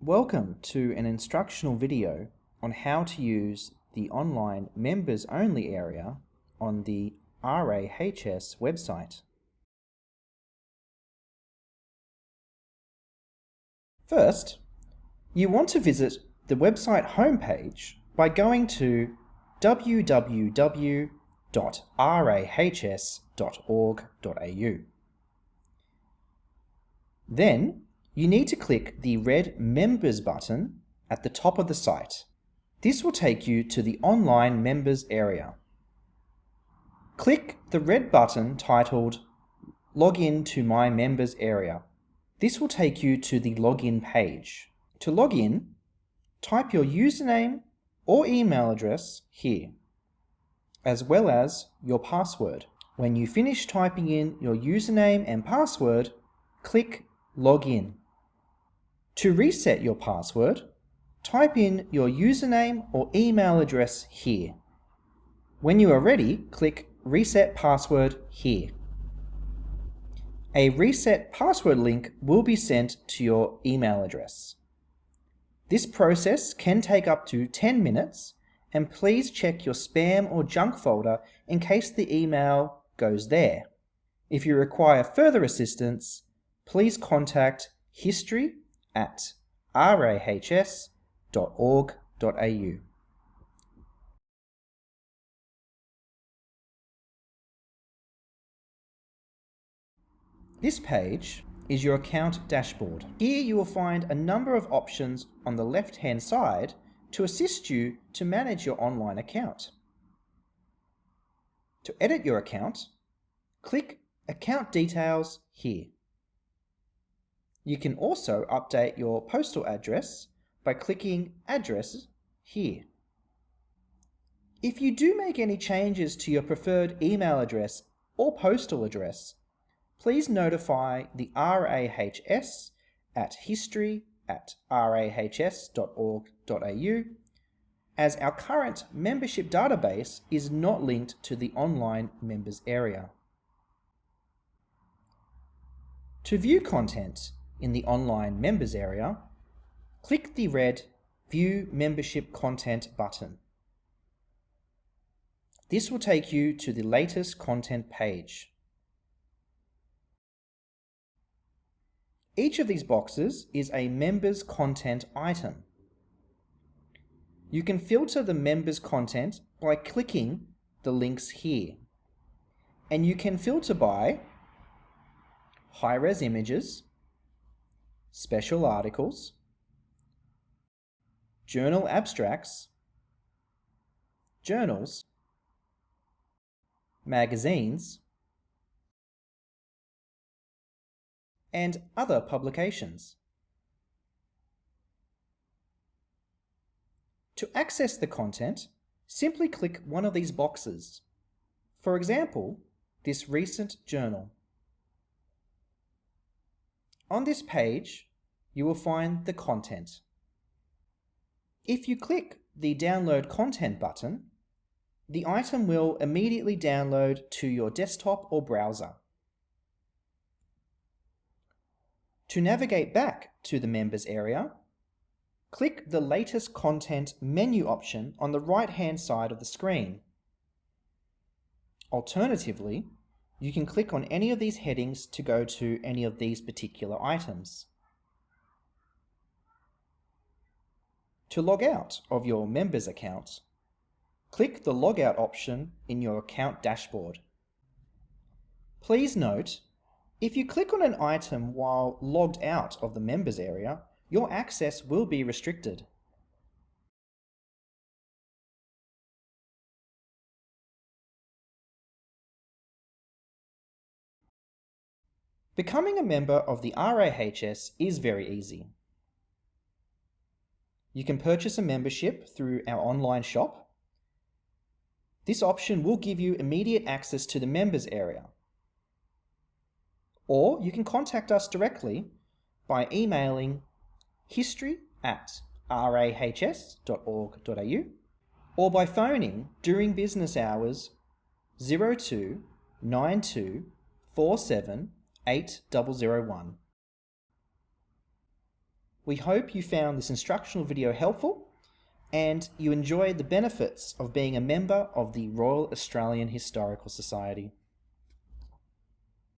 Welcome to an instructional video on how to use the online members only area on the RAHS website. First, you want to visit the website homepage by going to www.rahs.org.au. Then, you need to click the red Members button at the top of the site. This will take you to the online members area. Click the red button titled Login to My Members area. This will take you to the login page. To log in, type your username or email address here, as well as your password. When you finish typing in your username and password, click Login. To reset your password, type in your username or email address here. When you are ready, click Reset Password here. A reset password link will be sent to your email address. This process can take up to 10 minutes, and please check your spam or junk folder in case the email goes there. If you require further assistance, please contact history@rahs.org.au. This page is your account dashboard. Here you will find a number of options on the left-hand side to assist you to manage your online account. To edit your account, click Account Details here. You can also update your postal address by clicking Address here. If you do make any changes to your preferred email address or postal address, please notify the RAHS at history@rahs.org.au, as our current membership database is not linked to the online members area. To view content in the online members area, click the red View Membership Content button. This will take you to the latest content page. Each of these boxes is a members content item. You can filter the members content by clicking the links here, and you can filter by high-res images, special articles, journal abstracts, journals, magazines, and other publications. To access the content, simply click one of these boxes. For example, this recent journal. On this page, you will find the content. If you click the Download Content button, the item will immediately download to your desktop or browser. To navigate back to the members area, click the Latest Content menu option on the right-hand side of the screen. Alternatively, you can click on any of these headings to go to any of these particular items. To log out of your members account, click the Logout option in your account dashboard. Please note, if you click on an item while logged out of the members area, your access will be restricted. Becoming a member of the RAHS is very easy. You can purchase a membership through our online shop. This option will give you immediate access to the members area. Or you can contact us directly by emailing history@rahs.org.au or by phoning during business hours 02 92 47 8001. We hope you found this instructional video helpful and you enjoyed the benefits of being a member of the Royal Australian Historical Society.